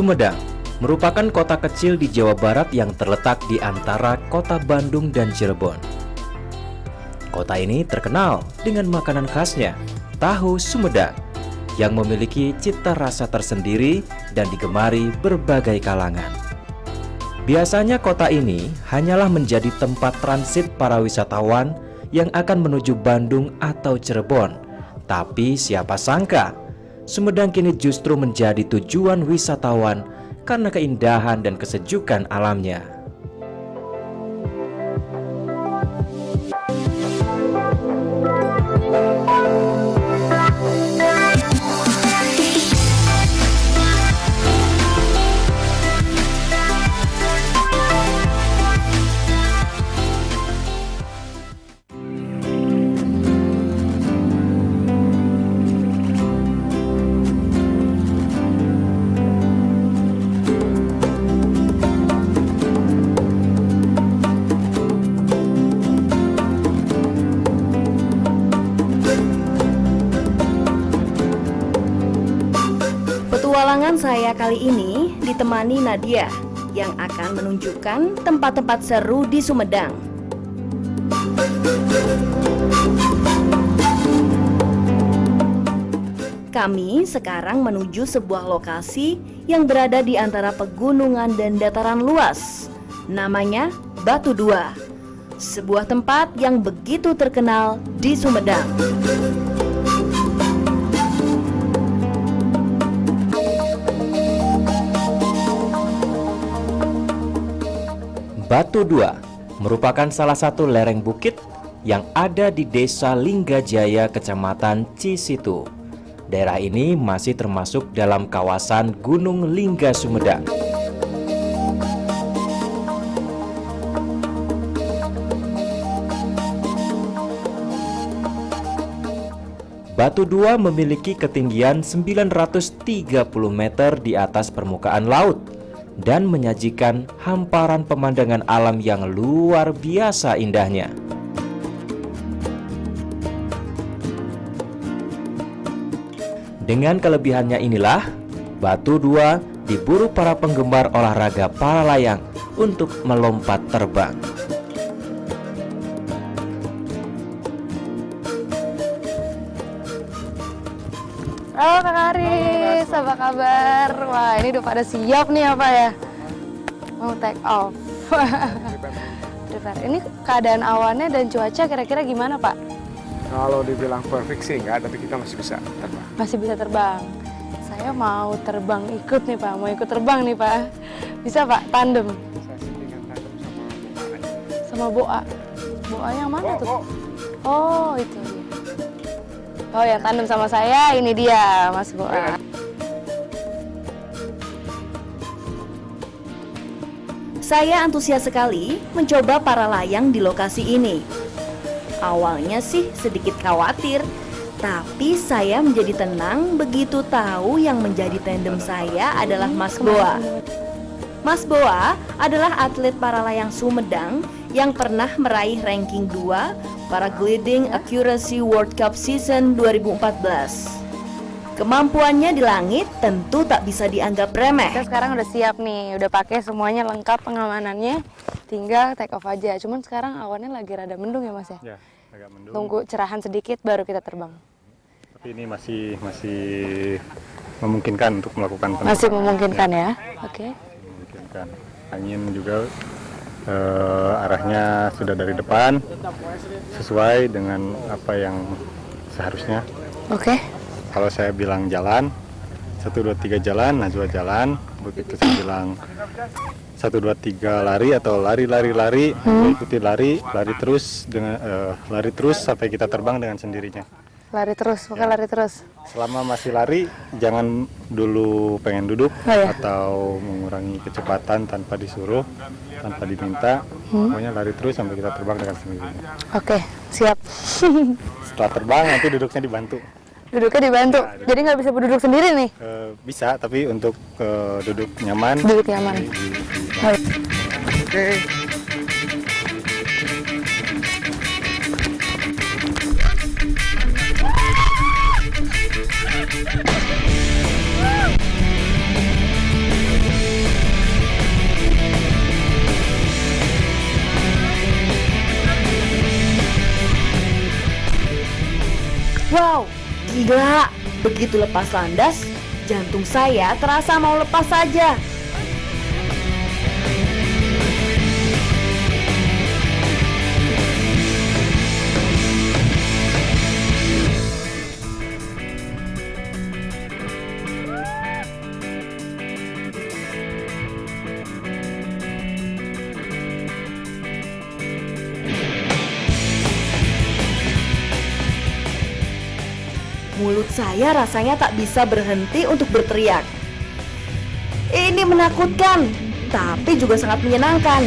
Sumedang merupakan kota kecil di Jawa Barat yang terletak di antara kota Bandung dan Cirebon. Kota ini terkenal dengan makanan khasnya, tahu Sumedang, yang memiliki cita rasa tersendiri dan digemari berbagai kalangan. Biasanya kota ini hanyalah menjadi tempat transit para wisatawan yang akan menuju Bandung atau Cirebon. Tapi siapa sangka, Sumedang kini justru menjadi tujuan wisatawan karena keindahan dan kesejukan alamnya. Petualangan saya kali ini ditemani Nadia yang akan menunjukkan tempat-tempat seru di Sumedang. Kami sekarang menuju sebuah lokasi yang berada di antara pegunungan dan dataran luas. Namanya Batu Dua, sebuah tempat yang begitu terkenal di Sumedang. Batu Dua merupakan salah satu lereng bukit yang ada di Desa Linggajaya, Kecamatan Cisitu. Daerah ini masih termasuk dalam kawasan Gunung Lingga Sumedang. Batu Dua memiliki ketinggian 930 meter di atas permukaan laut dan menyajikan hamparan pemandangan alam yang luar biasa indahnya. Dengan kelebihannya inilah, Batu Dua diburu para penggemar olahraga para layang untuk melompat terbang. Halo Kak Aris, apa kabar? Wah, ini udah pada siap nih apa ya? Mau take off. Prepare. Ini keadaan awannya dan cuaca kira-kira gimana Pak? Kalau dibilang perfect sih enggak, tapi kita masih bisa terbang. Masih bisa terbang. Saya mau terbang ikut nih Pak, mau ikut terbang nih Pak. Bisa Pak, tandem? Saya sih dengan tandem Sama Boa. Boa yang mana tuh? Oh, itu dia. Oh ya, tandem sama saya, ini dia Mas Boa. Saya antusias sekali mencoba para layang di lokasi ini. Awalnya sih sedikit khawatir, tapi saya menjadi tenang begitu tahu yang menjadi tandem saya adalah Mas Boa. Mas Boa adalah atlet para layang Sumedang yang pernah meraih ranking 2 Paragliding Accuracy World Cup Season 2014. Kemampuannya di langit tentu tak bisa dianggap remeh. Kita sekarang udah siap nih, udah pakai semuanya lengkap pengamanannya, tinggal take off aja. Cuman sekarang awannya lagi rada mendung ya Mas ya? Ya, agak mendung. Tunggu cerahan sedikit baru kita terbang. Tapi ini masih memungkinkan untuk melakukan penerbangan. Masih memungkinkan ya? Oke. Memungkinkan. Angin juga arahnya sudah dari depan, sesuai dengan apa yang seharusnya. Oke. Kalau saya bilang jalan, 1, 2, 3 jalan, Najwa jalan. Begitu saya bilang 1, 2, 3 lari atau lari, ikuti lari terus dengan lari terus sampai kita terbang dengan sendirinya. Lari terus, pokoknya lari terus. Selama masih lari, jangan dulu pengen duduk atau mengurangi kecepatan tanpa disuruh, tanpa diminta. Pokoknya lari terus sampai kita terbang dengan sendirinya. Oke, siap. Setelah terbang nanti duduknya dibantu. Duduknya dibantu, jadi nggak bisa berduduk sendiri nih? Bisa, tapi untuk duduk nyaman. Duduk nyaman. Oke. Gila, begitu lepas landas, jantung saya terasa mau lepas saja. Mulut saya rasanya tak bisa berhenti untuk berteriak. Ini menakutkan, tapi juga sangat menyenangkan.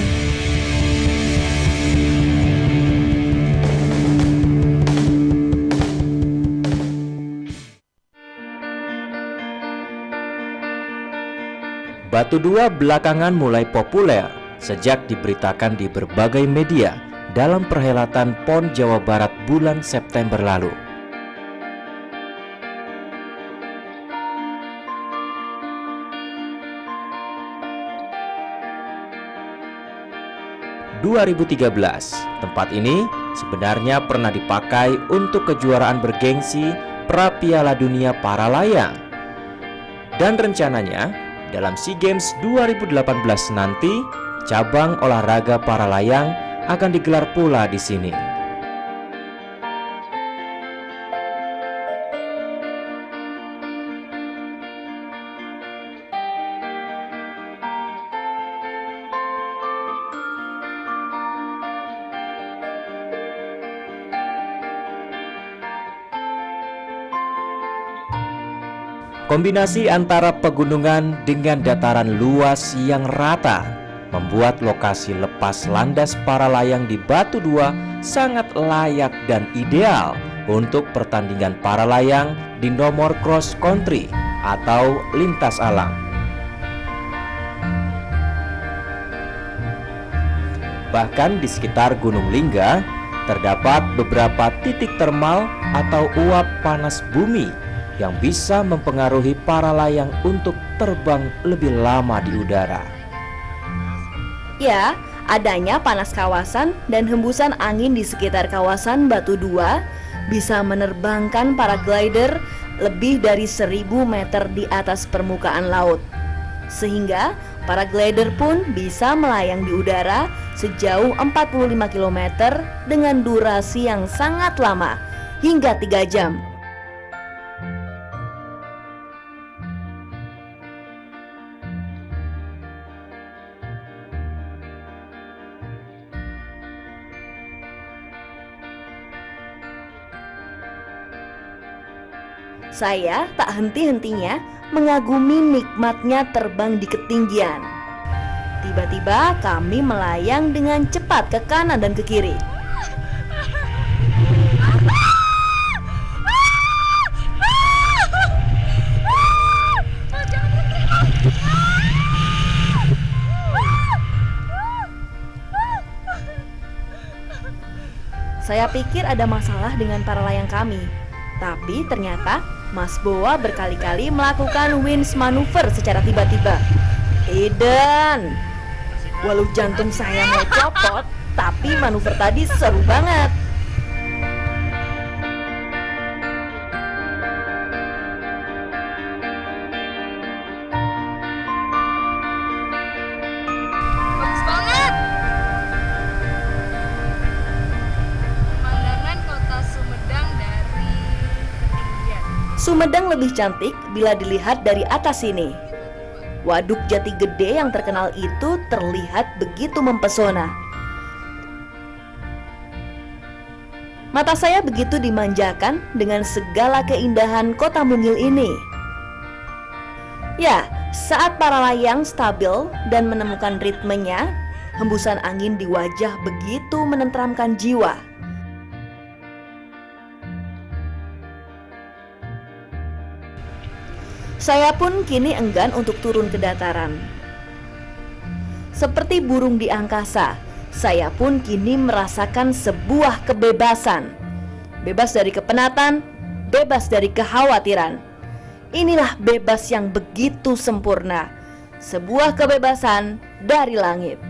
Batu 2 belakangan mulai populer sejak diberitakan di berbagai media dalam perhelatan PON Jawa Barat bulan September lalu. 2013, tempat ini sebenarnya pernah dipakai untuk kejuaraan bergengsi pra Piala Dunia para layang. Dan rencananya dalam SEA Games 2018 nanti, cabang olahraga para layang akan digelar pula di sini. Kombinasi antara pegunungan dengan dataran luas yang rata membuat lokasi lepas landas para layang di Batu 2 sangat layak dan ideal untuk pertandingan para layang di nomor cross country atau lintas alam. Bahkan di sekitar Gunung Lingga terdapat beberapa titik termal atau uap panas bumi yang bisa mempengaruhi para layang untuk terbang lebih lama di udara. Ya, adanya panas kawasan dan hembusan angin di sekitar kawasan Batu 2 bisa menerbangkan para glider lebih dari 1000 meter di atas permukaan laut. Sehingga para glider pun bisa melayang di udara sejauh 45 km dengan durasi yang sangat lama, hingga 3 jam. Saya tak henti-hentinya mengagumi nikmatnya terbang di ketinggian. Tiba-tiba kami melayang dengan cepat ke kanan dan ke kiri. Saya pikir ada masalah dengan para layang kami, tapi ternyata Mas Boa berkali-kali melakukan winch maneuver secara tiba-tiba. Eden, walau jantung saya mau copot, tapi manuver tadi seru banget. Bagus banget. Pemandangan kota Sumedang dari ketinggian. Sumedang lebih cantik bila dilihat dari atas sini. Waduk Jati Gede yang terkenal itu terlihat begitu mempesona. Mata saya begitu dimanjakan dengan segala keindahan kota mungil ini. Ya, saat para layang stabil dan menemukan ritmenya, hembusan angin di wajah begitu menenteramkan jiwa. Saya pun kini enggan untuk turun ke dataran. Seperti burung di angkasa, saya pun kini merasakan sebuah kebebasan. Bebas dari kepenatan, bebas dari kekhawatiran. Inilah bebas yang begitu sempurna. Sebuah kebebasan dari langit.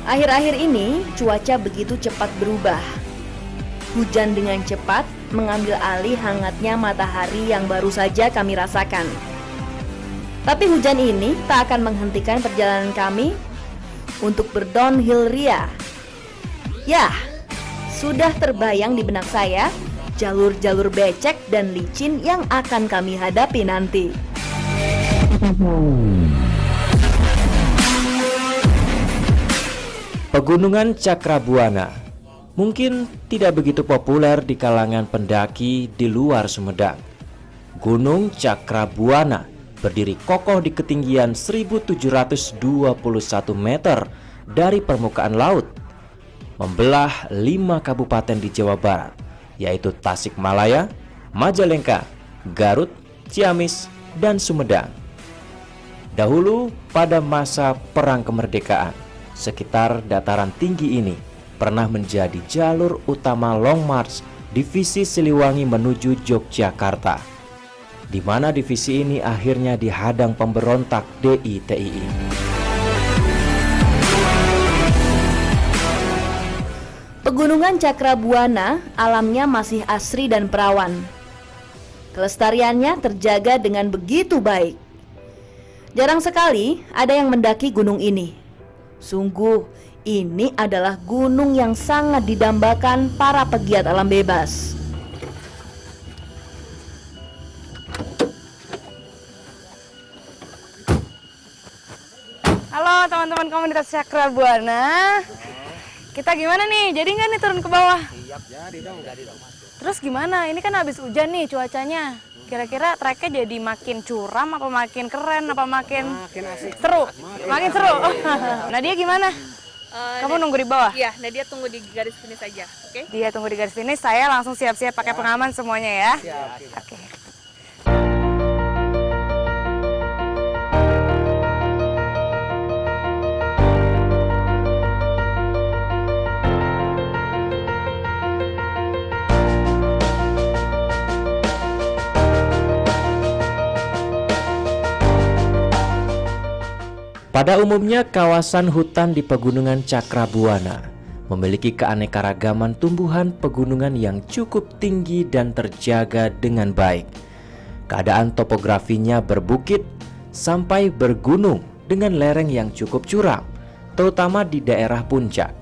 Akhir-akhir ini cuaca begitu cepat berubah. Hujan dengan cepat mengambil alih hangatnya matahari yang baru saja kami rasakan. Tapi hujan ini tak akan menghentikan perjalanan kami untuk berdownhill ria. Yah, sudah terbayang di benak saya jalur-jalur becek dan licin yang akan kami hadapi nanti. Pegunungan Cakrabuana mungkin tidak begitu populer di kalangan pendaki di luar Sumedang. Gunung Cakrabuana berdiri kokoh di ketinggian 1721 meter dari permukaan laut, membelah 5 kabupaten di Jawa Barat, yaitu Tasikmalaya, Majalengka, Garut, Ciamis, dan Sumedang. Dahulu pada masa Perang Kemerdekaan, sekitar dataran tinggi ini pernah menjadi jalur utama Long March Divisi Siliwangi menuju Yogyakarta, di mana divisi ini akhirnya dihadang pemberontak DITII. Pegunungan Cakrabuana alamnya masih asri dan perawan. Kelestariannya terjaga dengan begitu baik. Jarang sekali ada yang mendaki gunung ini. Sungguh, ini adalah gunung yang sangat didambakan para pegiat alam bebas. Halo teman-teman komunitas Cakrabuana. Kita gimana nih? Jadi nggak nih turun ke bawah? Siap, jadi dong. Terus gimana? Ini kan habis hujan nih cuacanya. Kira-kira treknya jadi makin curam apa makin keren apa makin asik. seru? Makin seru. Nadia gimana? Kamu nunggu di bawah? Iya, Nadia tunggu di garis finish saja, oke? Dia tunggu di garis finish, saya langsung siap-siap pakai pengaman semuanya ya. Oke. Pada umumnya kawasan hutan di Pegunungan Cakrabuana memiliki keanekaragaman tumbuhan pegunungan yang cukup tinggi dan terjaga dengan baik. Keadaan topografinya berbukit sampai bergunung dengan lereng yang cukup curam, terutama di daerah puncak.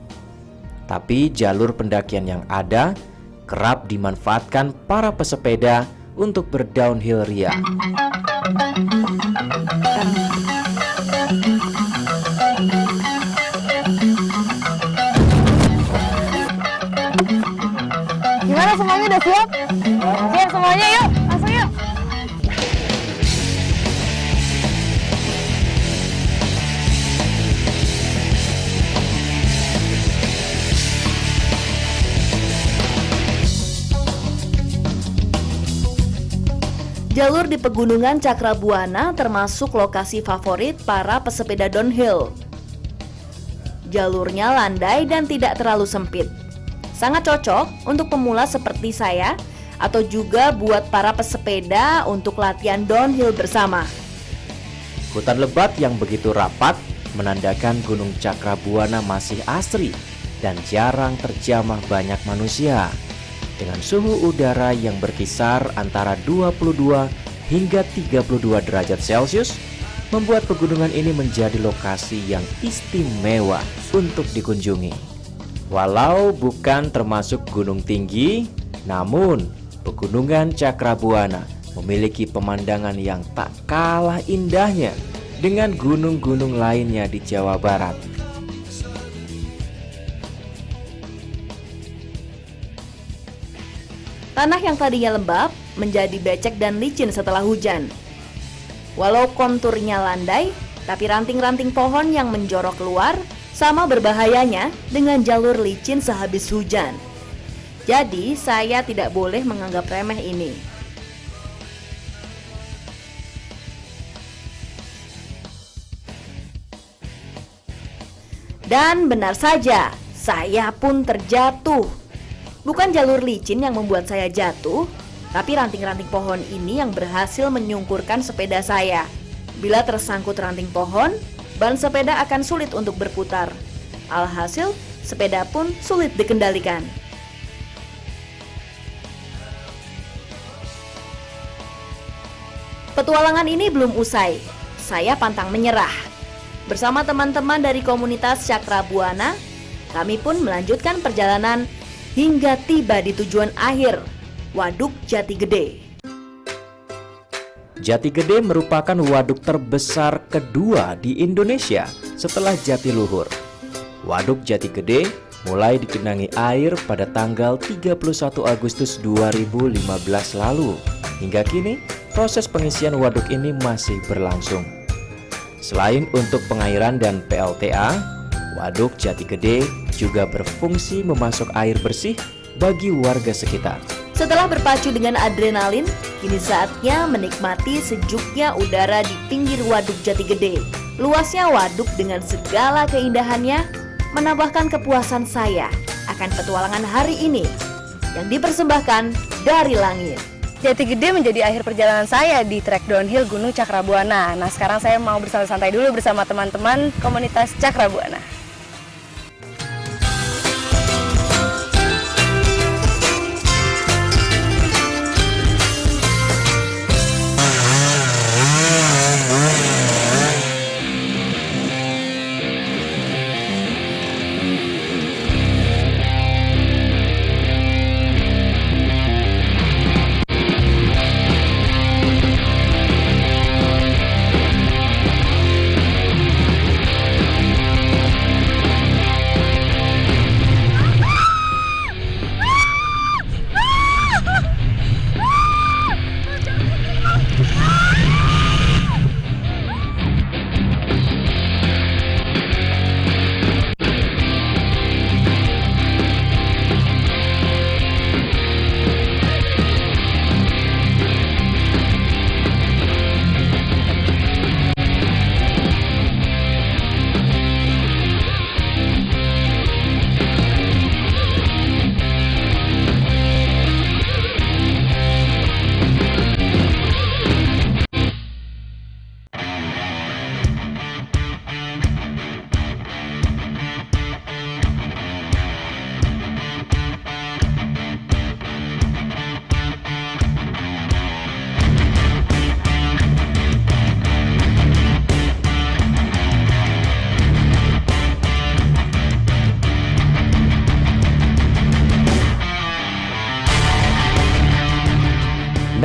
Tapi jalur pendakian yang ada kerap dimanfaatkan para pesepeda untuk berdownhill ria. Gimana semuanya udah siap? Siap semuanya, yuk, langsung yuk. Jalur di Pegunungan Cakrabuana termasuk lokasi favorit para pesepeda downhill. Jalurnya landai dan tidak terlalu sempit. Sangat cocok untuk pemula seperti saya atau juga buat para pesepeda untuk latihan downhill bersama. Hutan lebat yang begitu rapat menandakan Gunung Cakrabuana masih asri dan jarang terjamah banyak manusia. Dengan suhu udara yang berkisar antara 22 hingga 32 derajat Celcius, membuat pegunungan ini menjadi lokasi yang istimewa untuk dikunjungi. Walau bukan termasuk gunung tinggi, namun Pegunungan Cakrabuana memiliki pemandangan yang tak kalah indahnya dengan gunung-gunung lainnya di Jawa Barat. Tanah yang tadinya lembab menjadi becek dan licin setelah hujan. Walau konturnya landai, tapi ranting-ranting pohon yang menjorok keluar sama berbahayanya dengan jalur licin sehabis hujan. Jadi saya tidak boleh menganggap remeh ini. Dan benar saja, saya pun terjatuh. Bukan jalur licin yang membuat saya jatuh, tapi ranting-ranting pohon ini yang berhasil menyungkurkan sepeda saya. Bila tersangkut ranting pohon, ban sepeda akan sulit untuk berputar. Alhasil, sepeda pun sulit dikendalikan. Petualangan ini belum usai. Saya pantang menyerah. Bersama teman-teman dari komunitas Cakrabuana, kami pun melanjutkan perjalanan hingga tiba di tujuan akhir, Waduk Jati Gede. Jati Gede merupakan waduk terbesar kedua di Indonesia setelah Jatiluhur. Waduk Jati Gede mulai digenangi air pada tanggal 31 Agustus 2015 lalu. Hingga kini, proses pengisian waduk ini masih berlangsung. Selain untuk pengairan dan PLTA, Waduk Jati Gede juga berfungsi memasok air bersih bagi warga sekitar. Setelah berpacu dengan adrenalin, kini saatnya menikmati sejuknya udara di pinggir Waduk Jati Gede. Luasnya waduk dengan segala keindahannya menambahkan kepuasan saya akan petualangan hari ini yang dipersembahkan dari langit. Jati Gede menjadi akhir perjalanan saya di trek downhill Gunung Cakrabuana. Nah, sekarang saya mau bersantai-santai dulu bersama teman-teman komunitas Cakrabuana.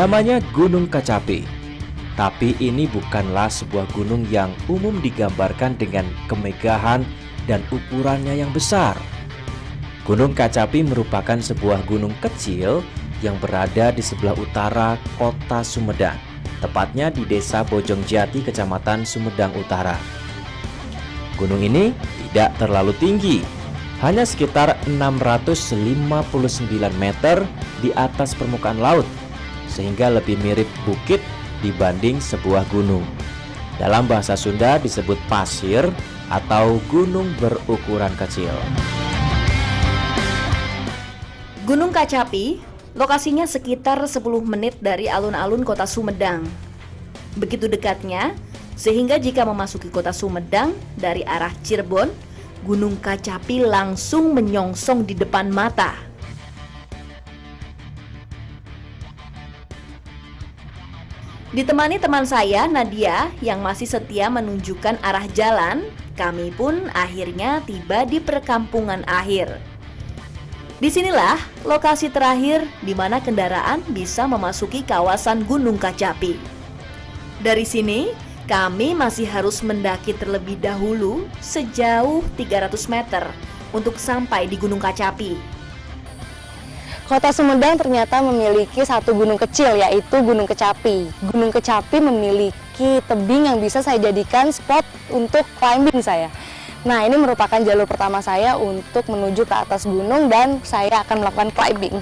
Namanya Gunung Kacapi. Tapi ini bukanlah sebuah gunung yang umum digambarkan dengan kemegahan dan ukurannya yang besar. Gunung Kacapi merupakan sebuah gunung kecil yang berada di sebelah utara kota Sumedang, tepatnya di Desa Bojongjati, Kecamatan Sumedang Utara. Gunung ini tidak terlalu tinggi, hanya sekitar 659 meter di atas permukaan laut, sehingga lebih mirip bukit dibanding sebuah gunung. Dalam bahasa Sunda disebut pasir atau gunung berukuran kecil. Gunung Kacapi, lokasinya sekitar 10 menit dari alun-alun kota Sumedang. Begitu dekatnya, sehingga jika memasuki kota Sumedang dari arah Cirebon, Gunung Kacapi langsung menyongsong di depan mata. Ditemani teman saya, Nadia, yang masih setia menunjukkan arah jalan, kami pun akhirnya tiba di perkampungan akhir. Disinilah lokasi terakhir di mana kendaraan bisa memasuki kawasan Gunung Kacapi. Dari sini, kami masih harus mendaki terlebih dahulu sejauh 300 meter untuk sampai di Gunung Kacapi. Kota Sumedang ternyata memiliki satu gunung kecil, yaitu Gunung Kecapi. Gunung Kecapi memiliki tebing yang bisa saya jadikan spot untuk climbing saya. Nah, ini merupakan jalur pertama saya untuk menuju ke atas gunung dan saya akan melakukan climbing.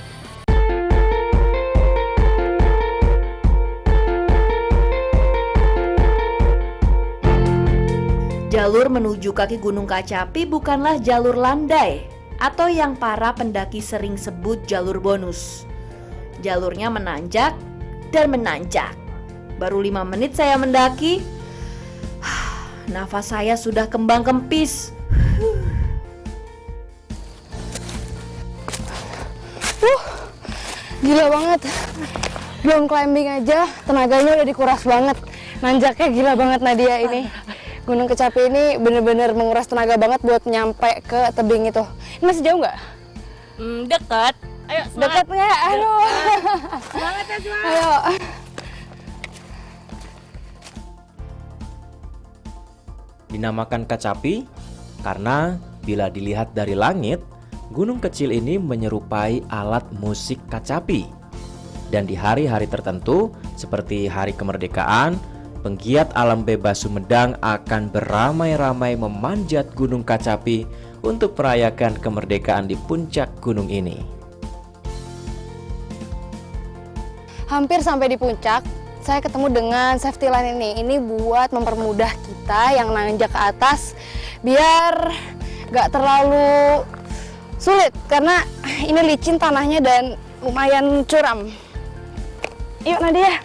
Jalur menuju kaki Gunung Kacapi bukanlah jalur landai atau yang para pendaki sering sebut jalur bonus. Jalurnya menanjak dan menanjak. Baru 5 menit saya mendaki, nafas saya sudah kembang kempis. Gila banget. Belum climbing aja, tenaganya udah dikuras banget. Nanjaknya gila banget Nadia ini. Gunung Kecapi ini bener-bener menguras tenaga banget buat nyampe ke tebing itu. Ini masih jauh nggak? Dekat. Ayo, Dekat nggak? Aduh. Semangat ya, semangat. Ayo. Dinamakan Kacapi karena bila dilihat dari langit, gunung kecil ini menyerupai alat musik kacapi. Dan di hari-hari tertentu seperti hari kemerdekaan, penggiat alam bebas Sumedang akan beramai-ramai memanjat Gunung Kacapi untuk merayakan kemerdekaan di puncak gunung ini. Hampir sampai di puncak, saya ketemu dengan safety line ini. Ini buat mempermudah kita yang nanjak ke atas biar gak terlalu sulit karena ini licin tanahnya dan lumayan curam. Yuk Nadia.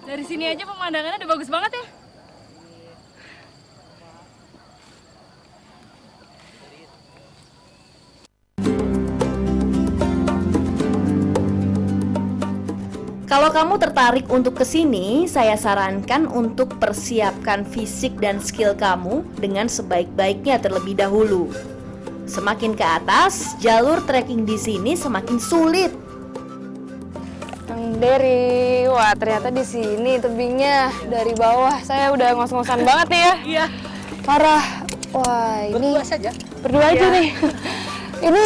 Dari sini aja pemandangannya udah bagus banget ya. Kalau kamu tertarik untuk kesini, saya sarankan untuk persiapkan fisik dan skill kamu dengan sebaik-baiknya terlebih dahulu. Semakin ke atas, jalur trekking di sini semakin sulit. Kang Dery, wah ternyata di sini tebingnya dari bawah. Saya udah ngos-ngosan banget nih ya. Iya. Parah. Wah ini Berdua saja. berdua aja nih. Ini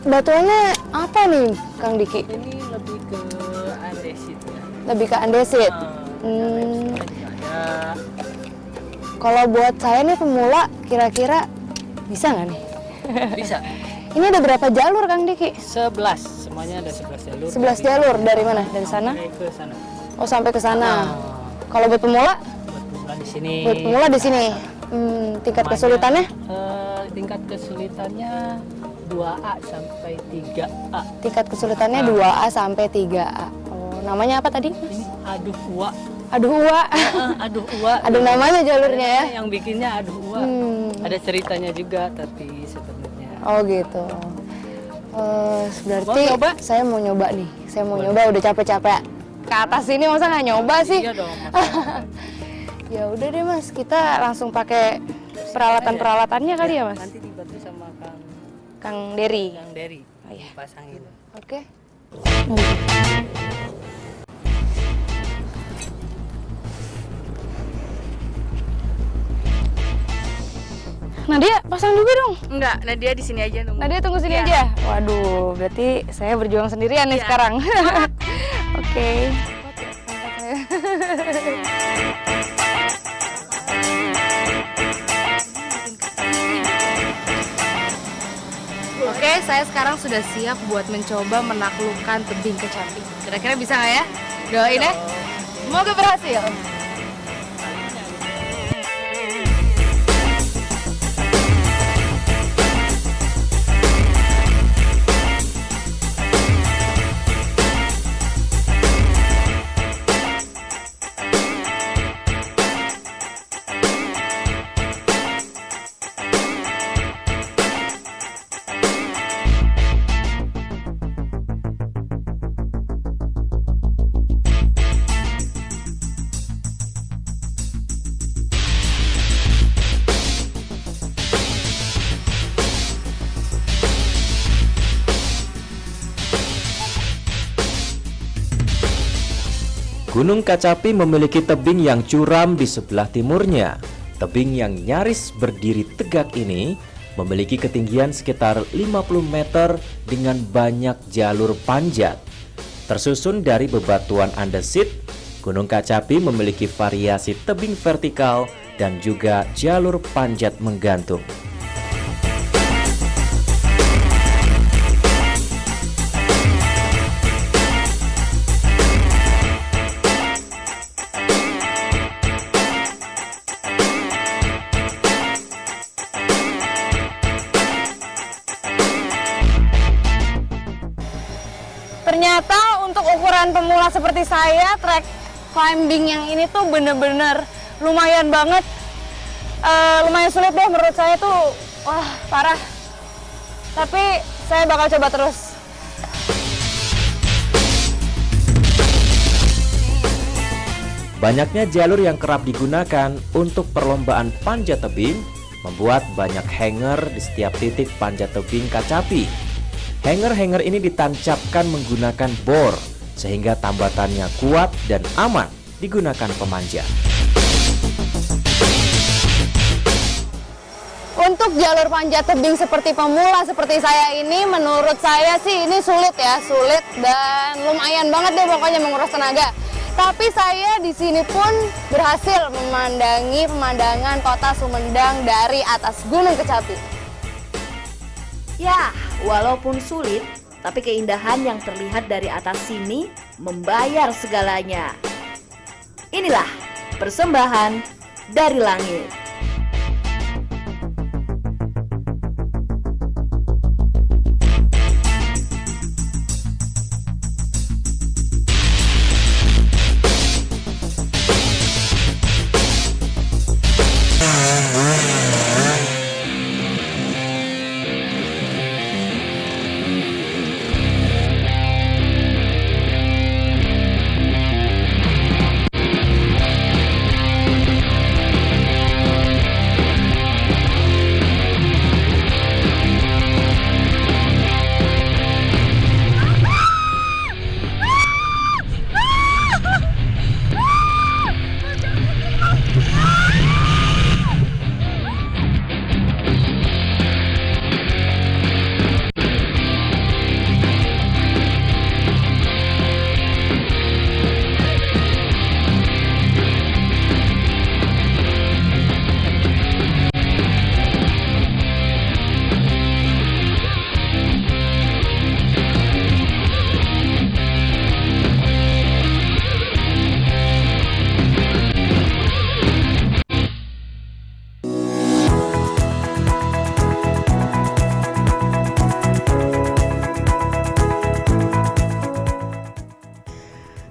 batuannya apa nih, Kang Diki? Ini lebih ke andesit ya. Lebih ke andesit. Ada Kalau buat saya nih pemula, kira-kira bisa nggak nih? bisa Ini ada berapa jalur, Kang Diki? 11, semuanya ada 11 jalur. 11 jalur dari mana? Dari sana? Sampai ke sana. Oh sampai ke sana. Nah, Kalau buat pemula? buat pemula di sini. Buat pemula di sini. Tingkat Namanya, kesulitannya? tingkat kesulitannya 2A sampai 3A. Tingkat kesulitannya 2A sampai 3A. Oh, namanya apa tadi? Ini aduh uwa. Aduh Uwa. Aduh uwa. Ada namanya jalurnya ya? Yang bikinnya aduh uwa. Ada ceritanya juga tapi sebenarnya. Oh gitu. Berarti Mau coba? saya mau nyoba nih. Saya mau nyoba udah capek-capek ke atas ini masa nggak nyoba sih? Iya dong. Ya udah deh Mas, kita langsung pakai peralatan-peralatannya kali ya Mas? Nanti dibantu sama Kang Dery. Kang Dery. Oh, iya. Pasangin. Oke. Nadia, pasang juga dong. Enggak, Nadia di sini aja nunggu. Nadia tunggu sini Iya. aja. Waduh, berarti saya berjuang sendirian nih Iya. sekarang. Oke. Oke, saya sekarang sudah siap buat mencoba menaklukkan tebing Kecapi. Kira-kira bisa nggak ya? Doain ya. Semoga berhasil. Gunung Kacapi memiliki tebing yang curam di sebelah timurnya. Tebing yang nyaris berdiri tegak ini memiliki ketinggian sekitar 50 meter dengan banyak jalur panjat. Tersusun dari bebatuan andesit, Gunung Kacapi memiliki variasi tebing vertikal dan juga jalur panjat menggantung. ternyata untuk ukuran pemula seperti saya, trek climbing yang ini tuh bener-bener lumayan banget. Lumayan sulit deh menurut saya tuh, wah parah. Tapi saya bakal coba terus. Banyaknya jalur yang kerap digunakan untuk perlombaan panjat tebing membuat banyak hanger di setiap titik panjat tebing Kacapi. Hanger-hanger ini ditancapkan menggunakan bor sehingga tambatannya kuat dan aman digunakan pemanjat. Untuk jalur panjat tebing seperti pemula seperti saya ini, menurut saya sih ini sulit ya, sulit dan lumayan banget deh pokoknya menguras tenaga. Tapi saya di sini pun berhasil memandangi pemandangan kota Sumedang dari atas Gunung Kecapi. Ya, walaupun sulit, tapi keindahan yang terlihat dari atas sini membayar segalanya. Inilah persembahan dari langit.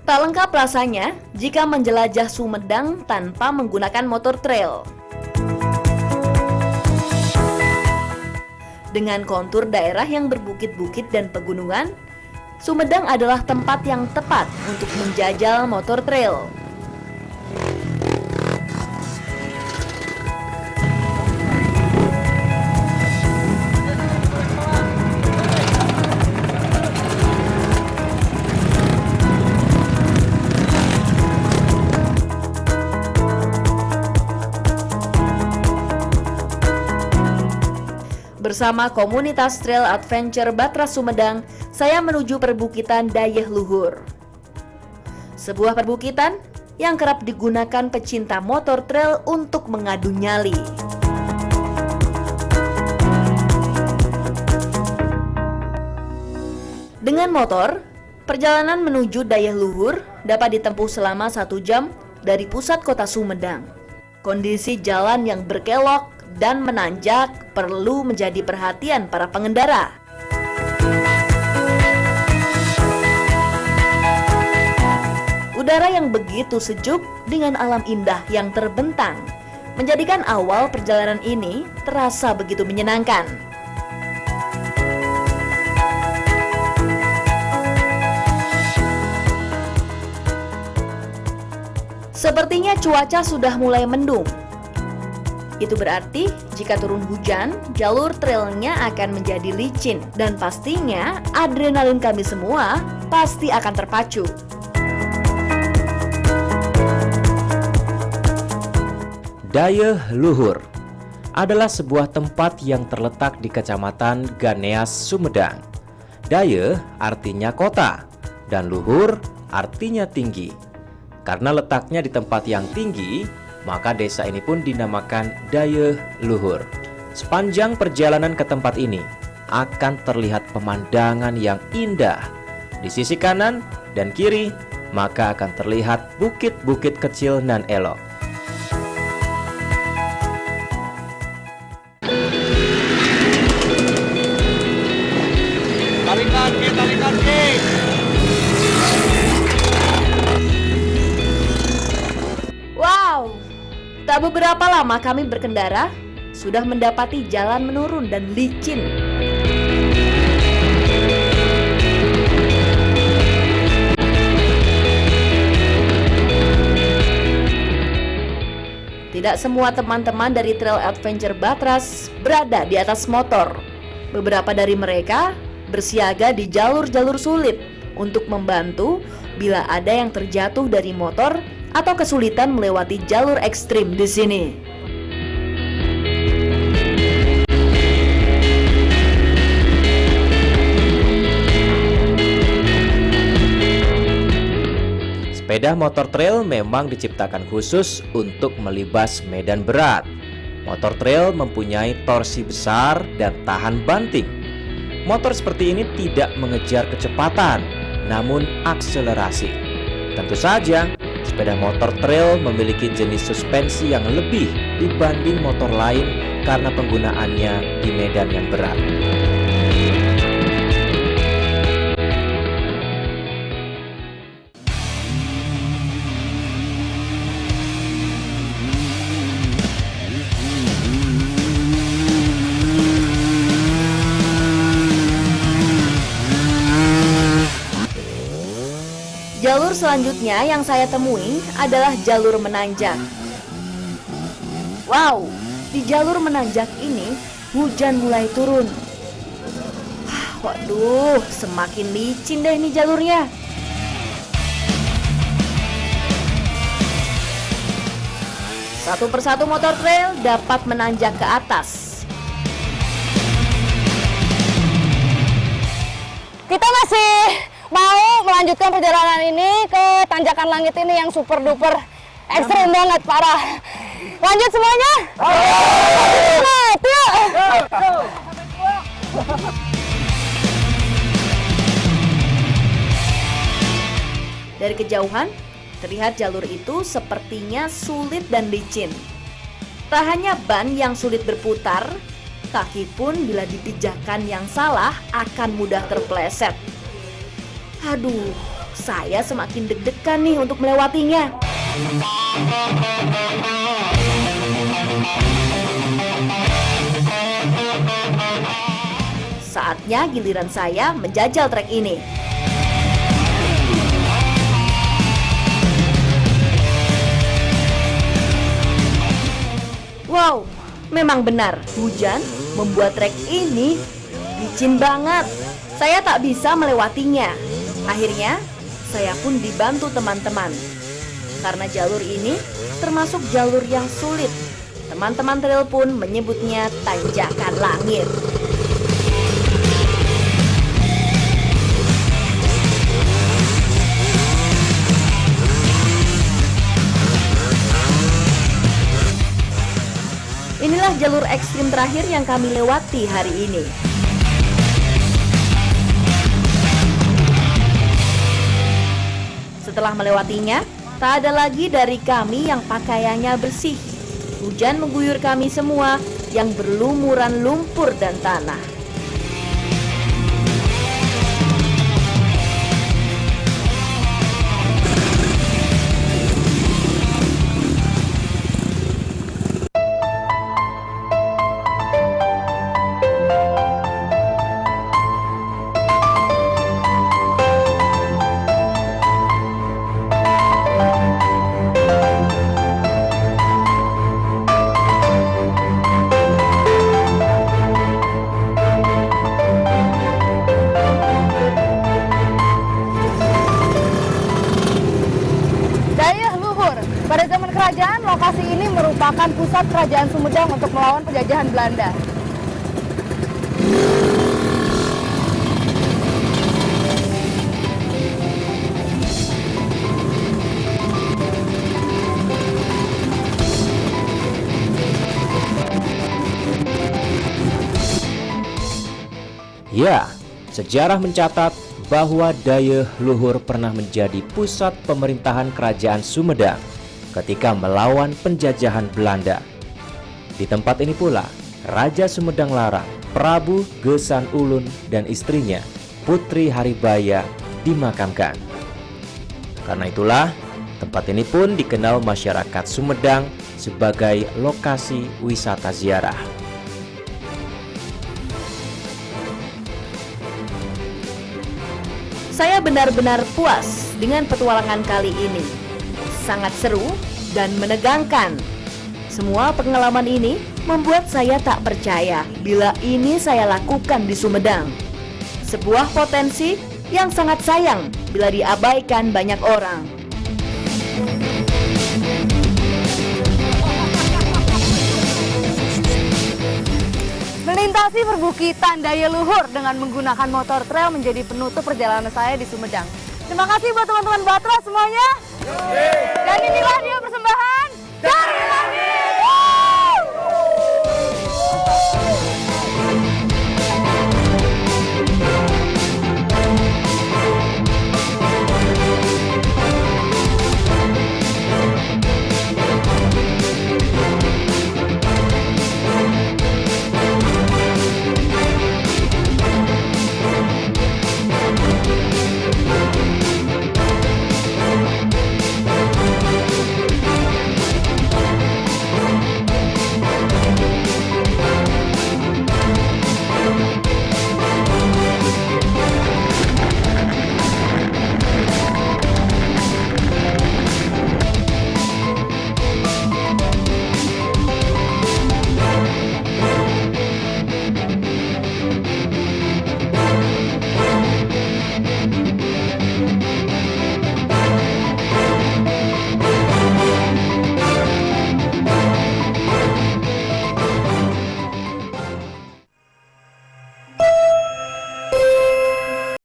Tak lengkap rasanya jika menjelajah Sumedang tanpa menggunakan motor trail. Dengan kontur daerah yang berbukit-bukit dan pegunungan, Sumedang adalah tempat yang tepat untuk menjajal motor trail. Bersama komunitas Trail Adventure Batra Sumedang, saya menuju perbukitan Dayeh Luhur. Sebuah perbukitan yang kerap digunakan pecinta motor trail untuk mengadu nyali. Dengan motor, perjalanan menuju Dayeh Luhur dapat ditempuh selama 1 jam dari pusat kota Sumedang. Kondisi jalan yang berkelok dan menanjak perlu menjadi perhatian para pengendara. Udara yang begitu sejuk dengan alam indah yang terbentang menjadikan awal perjalanan ini terasa begitu menyenangkan. Sepertinya cuaca sudah mulai mendung. Itu berarti jika turun hujan, jalur trailnya akan menjadi licin dan pastinya adrenalin kami semua pasti akan terpacu. Dayeh Luhur adalah sebuah tempat yang terletak di Kecamatan Ganeas, Sumedang. Dayeh artinya kota dan luhur artinya tinggi. Karena letaknya di tempat yang tinggi, maka desa ini pun dinamakan Dayeh Luhur. Sepanjang perjalanan ke tempat ini akan terlihat pemandangan yang indah. Di sisi kanan dan kiri, maka akan terlihat bukit-bukit kecil nan elok. Tarik kaki, tarik kaki. Tak beberapa lama kami berkendara, sudah mendapati jalan menurun dan licin. Tidak semua teman-teman dari Trail Adventure Batras berada di atas motor. Beberapa dari mereka bersiaga di jalur-jalur sulit untuk membantu bila ada yang terjatuh dari motor atau kesulitan melewati jalur ekstrim di sini. Sepeda motor trail memang diciptakan khusus untuk melibas medan berat. Motor trail mempunyai torsi besar dan tahan banting. Motor seperti ini tidak mengejar kecepatan, namun akselerasi. Tentu saja, sepeda motor trail memiliki jenis suspensi yang lebih dibanding motor lain karena penggunaannya di medan yang berat. Jalur selanjutnya yang saya temui adalah jalur menanjak. Wow, di jalur menanjak ini hujan mulai turun. Waduh, semakin licin deh nih jalurnya. Satu persatu motor trail dapat menanjak ke atas. Kita masih mau melanjutkan perjalanan ini ke tanjakan langit ini yang super duper ekstrim banget, parah. Lanjut semuanya. Semangat, yuk. Dari kejauhan, terlihat jalur itu sepertinya sulit dan licin. Tak hanya ban yang sulit berputar, kaki pun bila dipijakan yang salah akan mudah terpeleset. Aduh, saya semakin deg-degan nih untuk melewatinya. Saatnya giliran saya menjajal trek ini. Wow, memang benar, hujan membuat trek ini licin banget. Saya tak bisa melewatinya. Akhirnya, saya pun dibantu teman-teman. Karena jalur ini termasuk jalur yang sulit, teman-teman trail pun menyebutnya tanjakan langit. Inilah jalur ekstrim terakhir yang kami lewati hari ini. Setelah melewatinya, tak ada lagi dari kami yang pakaiannya bersih. Hujan mengguyur kami semua yang berlumuran lumpur dan tanah. Pada zaman kerajaan, lokasi ini merupakan pusat kerajaan Sumedang untuk melawan penjajahan Belanda. Ya, sejarah mencatat bahwa Dayeuh Luhur pernah menjadi pusat pemerintahan kerajaan Sumedang ketika melawan penjajahan Belanda. Di tempat ini pula, Raja Sumedang Larang, Prabu Gesan Ulun dan istrinya, Putri Haribaya, dimakamkan. Karena itulah, tempat ini pun dikenal masyarakat Sumedang sebagai lokasi wisata ziarah. Saya benar-benar puas dengan petualangan kali ini. Sangat seru dan menegangkan. Semua pengalaman ini membuat saya tak percaya bila ini saya lakukan di Sumedang. Sebuah potensi yang sangat sayang bila diabaikan banyak orang. Melintasi perbukitan daya luhur dengan menggunakan motor trail menjadi penutup perjalanan saya di Sumedang. Terima kasih buat teman-teman Batra semuanya. Dan inilah dia persembahan dari